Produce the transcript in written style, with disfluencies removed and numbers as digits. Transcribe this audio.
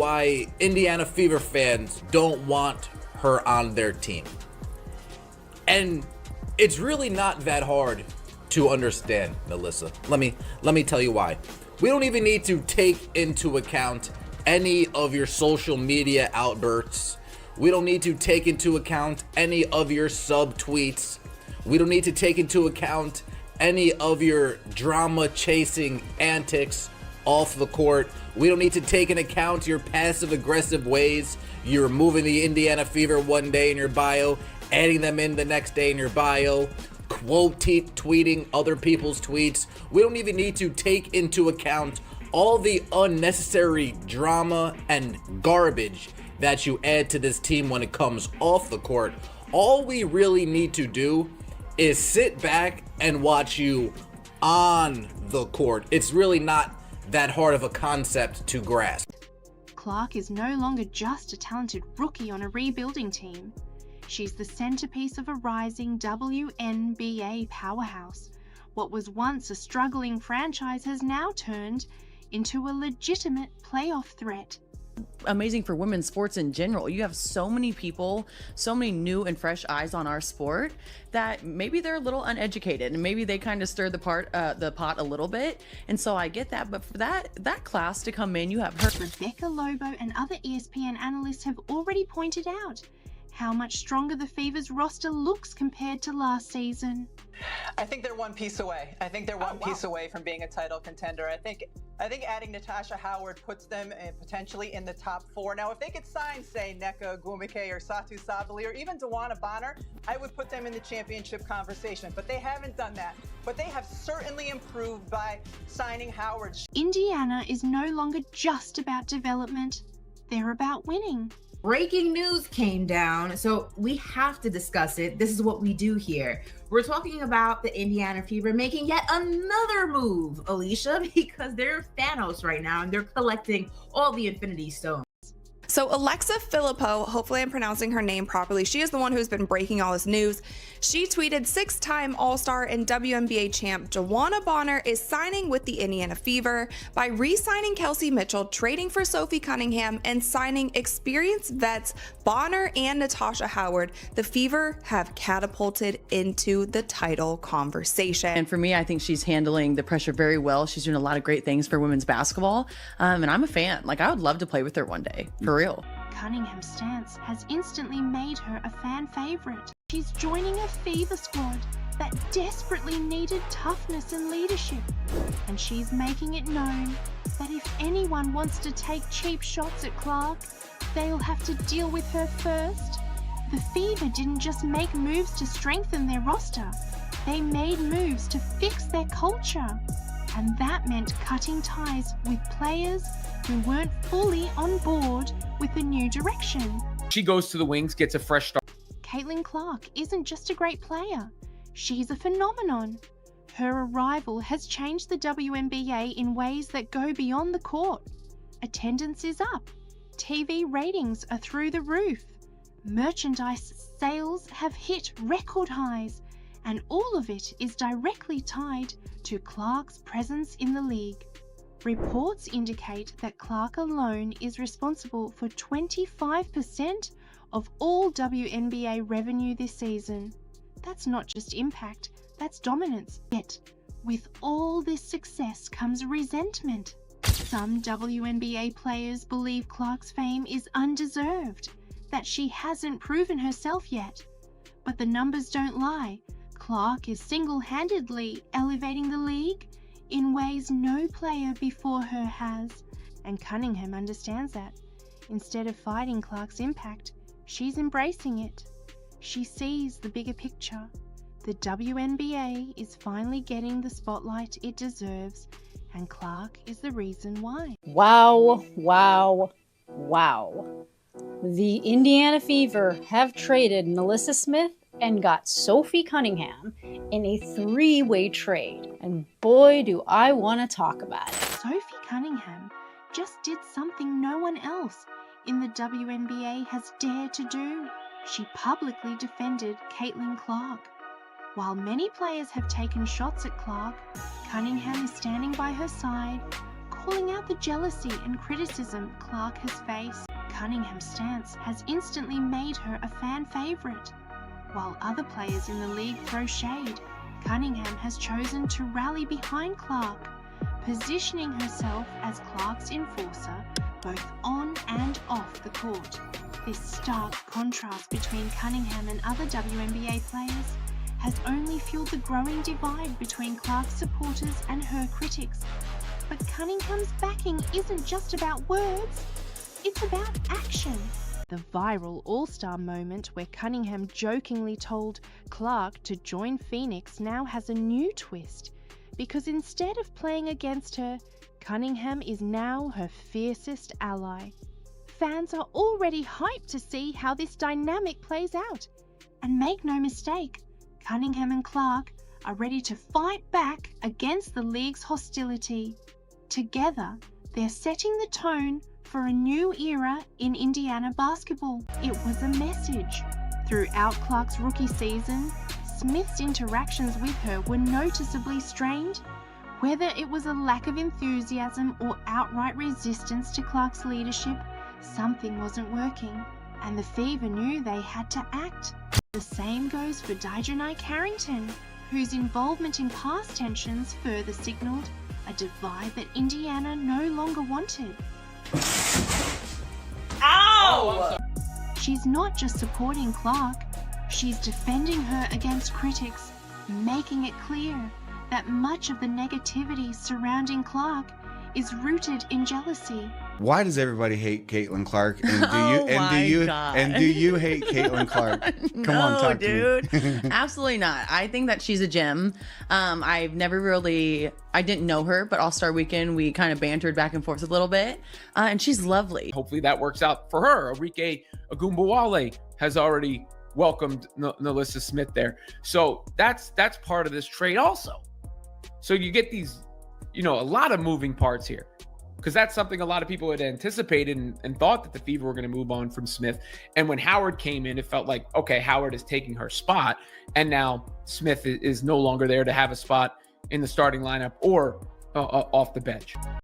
why Indiana Fever fans don't want her on their team. And it's really not that hard to understand, Melissa. Let me tell you why. We don't even need to take into account any of your social media outbursts. We don't need to take into account any of your subtweets. We don't need to take into account any of your drama chasing antics off the court. We don't need to take into account your passive aggressive ways. You're removing the Indiana Fever one day in your bio, adding them in the next day in your bio, tweeting other people's tweets. We don't even need to take into account all the unnecessary drama and garbage that you add to this team when it comes off the court. All we really need to do is sit back and watch you on the court. It's really not that hard of a concept to grasp. Clark is no longer just a talented rookie on a rebuilding team. She's the centerpiece of a rising WNBA powerhouse. What was once a struggling franchise has now turned into a legitimate playoff threat. Amazing for women's sports in general. You have so many people, so many new and fresh eyes on our sport that maybe they're a little uneducated and maybe they kind of stir the pot a little bit. And so I get that, but for that class to come in, you have her. Rebecca Lobo and other ESPN analysts have already pointed out how much stronger the Fever's roster looks compared to last season. I think they're one piece away. I think they're one piece away from being a title contender. I think adding Natasha Howard puts them potentially in the top 4. Now, if they could sign, say, Nneka Ogwumike or Satu Sabali or even DeWanna Bonner, I would put them in the championship conversation. But they haven't done that. But they have certainly improved by signing Howard. Indiana is no longer just about development. They're about winning. Breaking news came down, so we have to discuss it. This is what we do here. We're talking about the Indiana Fever making yet another move, Alicia, because they're Thanos right now and they're collecting all the Infinity Stones. So Alexa Filippo, hopefully I'm pronouncing her name properly, she is the one who's been breaking all this news. She tweeted 6-time All-Star and WNBA champ DeWanna Bonner is signing with the Indiana Fever by re-signing Kelsey Mitchell, trading for Sophie Cunningham, and signing experienced vets Bonner and Natasha Howard. The Fever have catapulted into the title conversation. And for me, I think she's handling the pressure very well. She's doing a lot of great things for women's basketball. And I'm a fan. Like, I would love to play with her one day, for real. Cunningham's stance has instantly made her a fan favorite. She's joining a Fever squad that desperately needed toughness and leadership. And she's making it known that if anyone wants to take cheap shots at Clark, they'll have to deal with her first. The Fever didn't just make moves to strengthen their roster, they made moves to fix their culture. And that meant cutting ties with players who weren't fully on board with the new direction. She goes to the wings, gets a fresh start. Caitlin Clark isn't just a great player, she's a phenomenon. Her arrival has changed the WNBA in ways that go beyond the court. Attendance is up, TV ratings are through the roof, merchandise sales have hit record highs, and all of it is directly tied to Clark's presence in the league. Reports indicate that Clark alone is responsible for 25% of all WNBA revenue this season. That's not just impact, that's dominance. Yet, with all this success comes resentment. Some WNBA players believe Clark's fame is undeserved, that she hasn't proven herself yet. But the numbers don't lie. Clark is single-handedly elevating the league in ways no player before her has, and Cunningham understands that. Instead of fighting Clark's impact, she's embracing it. She sees the bigger picture. The WNBA is finally getting the spotlight it deserves, and Clark is the reason why. Wow, wow, wow. The Indiana Fever have traded Melissa Smith and got Sophie Cunningham in a 3-way trade. And boy, do I want to talk about it. Sophie Cunningham just did something no one else in the WNBA has dared to do. She publicly defended Caitlin Clark. While many players have taken shots at Clark, Cunningham is standing by her side, calling out the jealousy and criticism Clark has faced. Cunningham's stance has instantly made her a fan favourite. While other players in the league throw shade, Cunningham has chosen to rally behind Clark, positioning herself as Clark's enforcer both on and off the court. This stark contrast between Cunningham and other WNBA players has only fueled the growing divide between Clark's supporters and her critics. But Cunningham's backing isn't just about words, it's about action. The viral All-Star moment where Cunningham jokingly told Clark to join Phoenix now has a new twist, because instead of playing against her, Cunningham is now her fiercest ally. Fans are already hyped to see how this dynamic plays out. And make no mistake, Cunningham and Clark are ready to fight back against the league's hostility. Together, they're setting the tone for a new era in Indiana basketball. It was a message. Throughout Clark's rookie season, Smith's interactions with her were noticeably strained. Whether it was a lack of enthusiasm or outright resistance to Clark's leadership, something wasn't working, and the Fever knew they had to act. The same goes for Dijonai Carrington, whose involvement in past tensions further signaled a divide that Indiana no longer wanted. Ow! She's not just supporting Clark, she's defending her against critics, making it clear that much of the negativity surrounding Clark is rooted in jealousy. Why does everybody hate Caitlin Clark? And do you hate Caitlin Clark? Come on, talk dude. to me. Absolutely not. I think that she's a gem. I didn't know her, but All-Star Weekend, we kind of bantered back and forth a little bit. And she's lovely. Hopefully that works out for her. Arike Ogunbowale has already welcomed NaLyssa Smith there. So that's part of this trade also. So you get these, a lot of moving parts here, because that's something a lot of people had anticipated and thought that the Fever were going to move on from Smith. And when Howard came in, it felt like, okay, Howard is taking her spot. And now Smith is no longer there to have a spot in the starting lineup or off the bench.